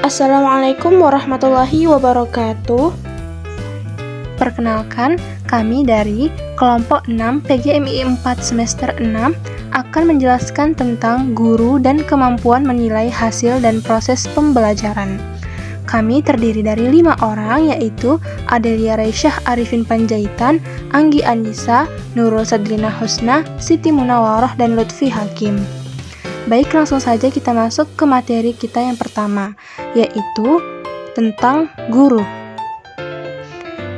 Assalamualaikum warahmatullahi wabarakatuh. Perkenalkan, kami dari kelompok 6 PGMI 4 semester 6 akan menjelaskan tentang guru dan kemampuan menilai hasil dan proses pembelajaran. Kami terdiri dari 5 orang, yaitu Adelia Raisyah Arifin Panjaitan, Anggi Anissa, Nurul Sadlina Husna, Siti Munawaroh, dan Lutfi Hakim. Baik, langsung saja kita masuk ke materi kita yang pertama, yaitu tentang guru.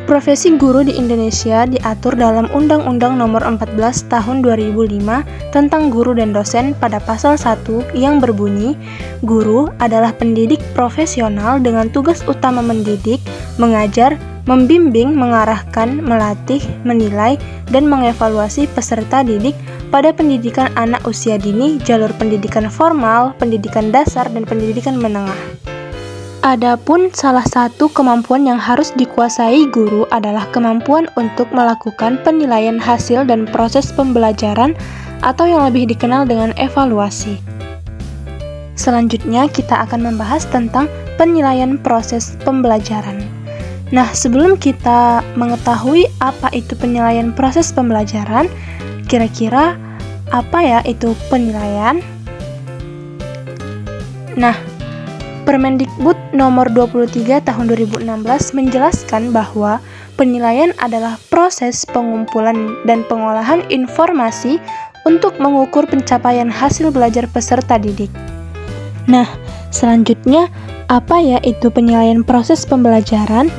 Profesi guru di Indonesia diatur dalam Undang-Undang Nomor 14 Tahun 2005 tentang guru dan dosen pada pasal 1 yang berbunyi, guru adalah pendidik profesional dengan tugas utama mendidik, mengajar, membimbing, mengarahkan, melatih, menilai, dan mengevaluasi peserta didik pada pendidikan anak usia dini, jalur pendidikan formal, pendidikan dasar, dan pendidikan menengah. Adapun salah satu kemampuan yang harus dikuasai guru adalah kemampuan untuk melakukan penilaian hasil dan proses pembelajaran atau yang lebih dikenal dengan evaluasi. Selanjutnya kita akan membahas tentang penilaian proses pembelajaran. Nah, sebelum kita mengetahui apa itu penilaian proses pembelajaran, kira-kira apa ya itu penilaian? Nah, Permendikbud nomor 23 tahun 2016 menjelaskan bahwa penilaian adalah proses pengumpulan dan pengolahan informasi untuk mengukur pencapaian hasil belajar peserta didik. Nah, selanjutnya apa ya itu penilaian proses pembelajaran?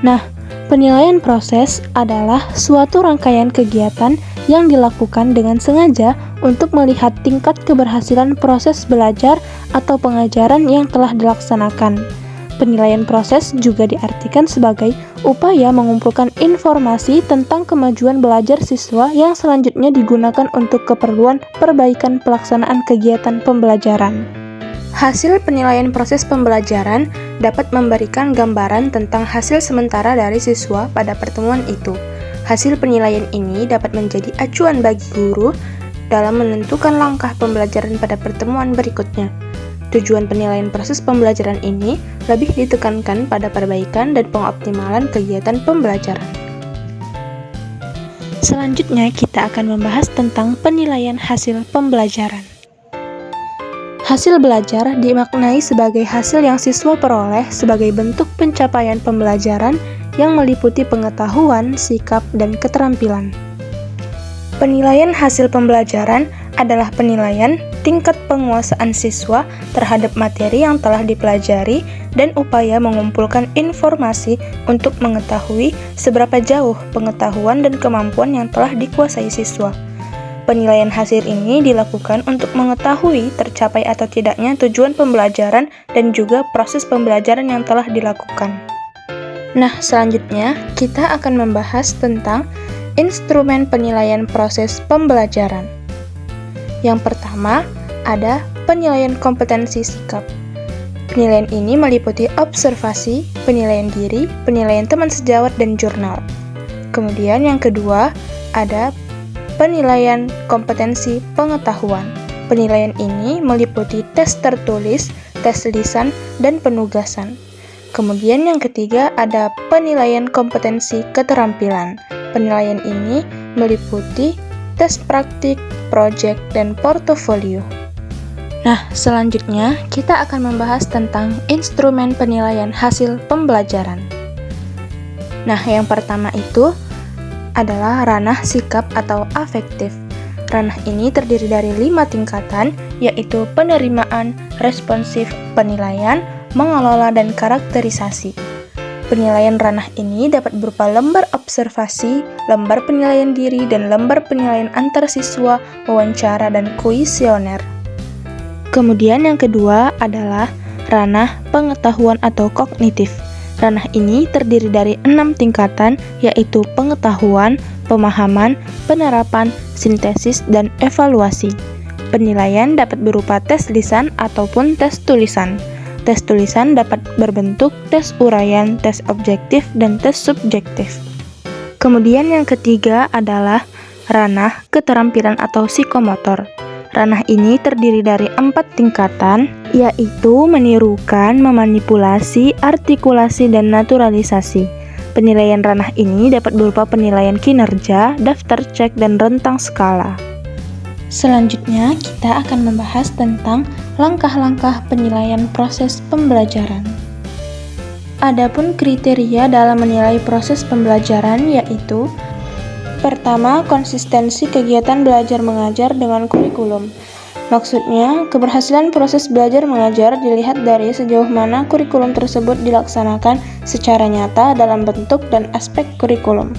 Nah, penilaian proses adalah suatu rangkaian kegiatan yang dilakukan dengan sengaja untuk melihat tingkat keberhasilan proses belajar atau pengajaran yang telah dilaksanakan. Penilaian proses juga diartikan sebagai upaya mengumpulkan informasi tentang kemajuan belajar siswa yang selanjutnya digunakan untuk keperluan perbaikan pelaksanaan kegiatan pembelajaran. Hasil penilaian proses pembelajaran dapat memberikan gambaran tentang hasil sementara dari siswa pada pertemuan itu. Hasil penilaian ini dapat menjadi acuan bagi guru dalam menentukan langkah pembelajaran pada pertemuan berikutnya. Tujuan penilaian proses pembelajaran ini lebih ditekankan pada perbaikan dan pengoptimalan kegiatan pembelajaran. Selanjutnya kita akan membahas tentang penilaian hasil pembelajaran. Hasil belajar dimaknai sebagai hasil yang siswa peroleh sebagai bentuk pencapaian pembelajaran yang meliputi pengetahuan, sikap, dan keterampilan. Penilaian hasil pembelajaran adalah penilaian tingkat penguasaan siswa terhadap materi yang telah dipelajari dan upaya mengumpulkan informasi untuk mengetahui seberapa jauh pengetahuan dan kemampuan yang telah dikuasai siswa. Penilaian hasil ini dilakukan untuk mengetahui tercapai atau tidaknya tujuan pembelajaran dan juga proses pembelajaran yang telah dilakukan. Nah, selanjutnya kita akan membahas tentang instrumen penilaian proses pembelajaran. Yang pertama, ada penilaian kompetensi sikap. Penilaian ini meliputi observasi, penilaian diri, penilaian teman sejawat, dan jurnal. Kemudian yang kedua, ada penilaian kompetensi pengetahuan. Penilaian ini meliputi tes tertulis, tes lisan, dan penugasan. Kemudian yang ketiga ada penilaian kompetensi keterampilan. Penilaian ini meliputi tes praktik, proyek, dan portofolio. Nah, selanjutnya kita akan membahas tentang instrumen penilaian hasil pembelajaran. Nah, yang pertama itu adalah ranah sikap atau afektif. Ranah ini terdiri dari 5 tingkatan, yaitu penerimaan, responsif, penilaian, mengelola, dan karakterisasi. Penilaian ranah ini dapat berupa lembar observasi, lembar penilaian diri, dan lembar penilaian antar siswa, wawancara, dan kuesioner. Kemudian yang kedua adalah ranah pengetahuan atau kognitif. Ranah ini terdiri dari 6 tingkatan, yaitu pengetahuan, pemahaman, penerapan, sintesis, dan evaluasi. Penilaian dapat berupa tes lisan ataupun tes tulisan. Tes tulisan dapat berbentuk tes uraian, tes objektif, dan tes subjektif. Kemudian yang ketiga adalah ranah keterampilan atau psikomotor. Ranah ini terdiri dari 4 tingkatan, yaitu menirukan, memanipulasi, artikulasi, dan naturalisasi. Penilaian ranah ini dapat berupa penilaian kinerja, daftar cek, dan rentang skala. Selanjutnya, kita akan membahas tentang langkah-langkah penilaian proses pembelajaran. Adapun kriteria dalam menilai proses pembelajaran yaitu: pertama, konsistensi kegiatan belajar mengajar dengan kurikulum. Maksudnya, keberhasilan proses belajar mengajar dilihat dari sejauh mana kurikulum tersebut dilaksanakan secara nyata dalam bentuk dan aspek kurikulum.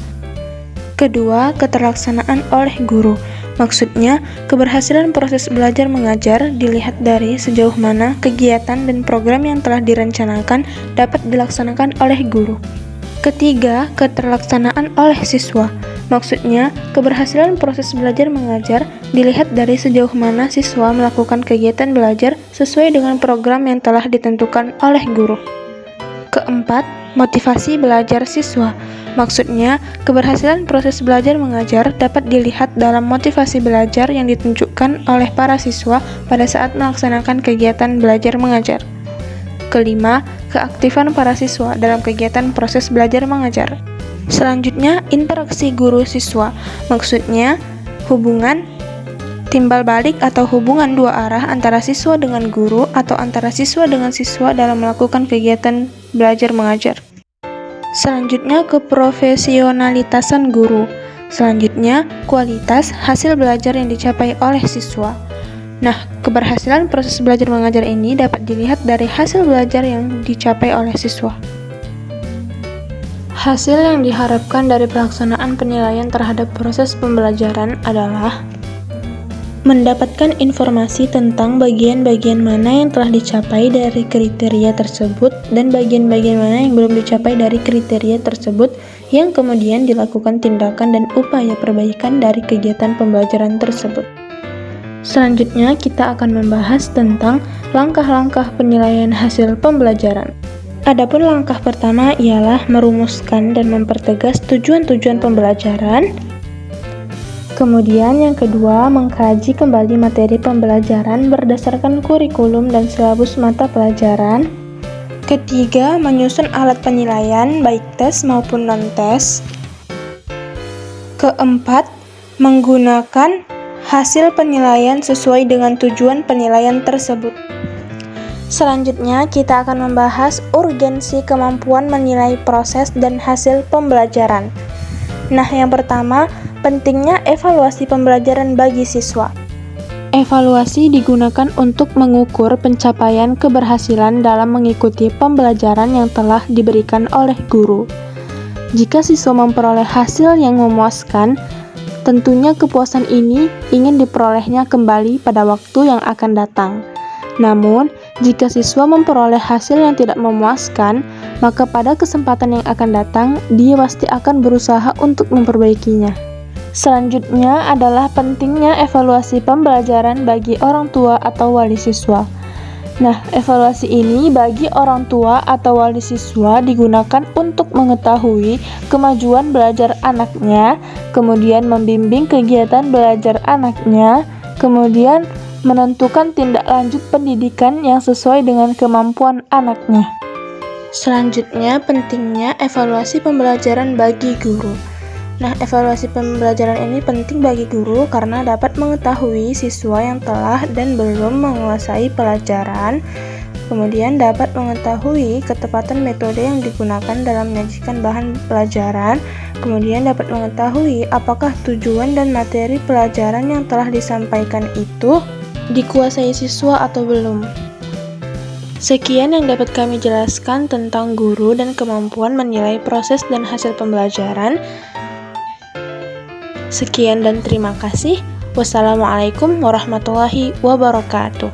Kedua, keterlaksanaan oleh guru. Maksudnya, keberhasilan proses belajar mengajar dilihat dari sejauh mana kegiatan dan program yang telah direncanakan dapat dilaksanakan oleh guru. Ketiga, keterlaksanaan oleh siswa. Maksudnya, keberhasilan proses belajar mengajar dilihat dari sejauh mana siswa melakukan kegiatan belajar sesuai dengan program yang telah ditentukan oleh guru. Keempat, motivasi belajar siswa. Maksudnya, keberhasilan proses belajar mengajar dapat dilihat dalam motivasi belajar yang ditunjukkan oleh para siswa pada saat melaksanakan kegiatan belajar mengajar. Kelima, keaktifan para siswa dalam kegiatan proses belajar mengajar. Selanjutnya, interaksi guru-siswa. Maksudnya, hubungan timbal balik atau hubungan dua arah antara siswa dengan guru atau antara siswa dengan siswa dalam melakukan kegiatan belajar mengajar. Selanjutnya, keprofesionalitasan guru. Selanjutnya, kualitas hasil belajar yang dicapai oleh siswa. Nah, keberhasilan proses belajar mengajar ini dapat dilihat dari hasil belajar yang dicapai oleh siswa. Hasil yang diharapkan dari pelaksanaan penilaian terhadap proses pembelajaran adalah mendapatkan informasi tentang bagian-bagian mana yang telah dicapai dari kriteria tersebut dan bagian-bagian mana yang belum dicapai dari kriteria tersebut, yang kemudian dilakukan tindakan dan upaya perbaikan dari kegiatan pembelajaran tersebut. Selanjutnya, kita akan membahas tentang langkah-langkah penilaian hasil pembelajaran. Adapun langkah pertama ialah merumuskan dan mempertegas tujuan-tujuan pembelajaran. Kemudian yang kedua, mengkaji kembali materi pembelajaran berdasarkan kurikulum dan silabus mata pelajaran. Ketiga, menyusun alat penilaian baik tes maupun non-tes. Keempat, menggunakan hasil penilaian sesuai dengan tujuan penilaian tersebut. Selanjutnya, kita akan membahas urgensi kemampuan menilai proses dan hasil pembelajaran. Nah, yang pertama, pentingnya evaluasi pembelajaran bagi siswa. Evaluasi digunakan untuk mengukur pencapaian keberhasilan dalam mengikuti pembelajaran yang telah diberikan oleh guru. Jika siswa memperoleh hasil yang memuaskan, tentunya kepuasan ini ingin diperolehnya kembali pada waktu yang akan datang. Namun, jika siswa memperoleh hasil yang tidak memuaskan, maka pada kesempatan yang akan datang, dia pasti akan berusaha untuk memperbaikinya. Selanjutnya adalah pentingnya evaluasi pembelajaran bagi orang tua atau wali siswa. Nah, evaluasi ini bagi orang tua atau wali siswa digunakan untuk mengetahui kemajuan belajar anaknya, kemudian membimbing kegiatan belajar anaknya, kemudian menentukan tindak lanjut pendidikan yang sesuai dengan kemampuan anaknya. Selanjutnya, pentingnya evaluasi pembelajaran bagi guru. Nah, evaluasi pembelajaran ini penting bagi guru karena dapat mengetahui siswa yang telah dan belum menguasai pelajaran, kemudian dapat mengetahui ketepatan metode yang digunakan dalam menyajikan bahan pelajaran, kemudian dapat mengetahui apakah tujuan dan materi pelajaran yang telah disampaikan itu dikuasai siswa atau belum. Sekian yang dapat kami jelaskan tentang guru dan kemampuan menilai proses dan hasil pembelajaran. Sekian dan terima kasih. Wassalamualaikum warahmatullahi wabarakatuh.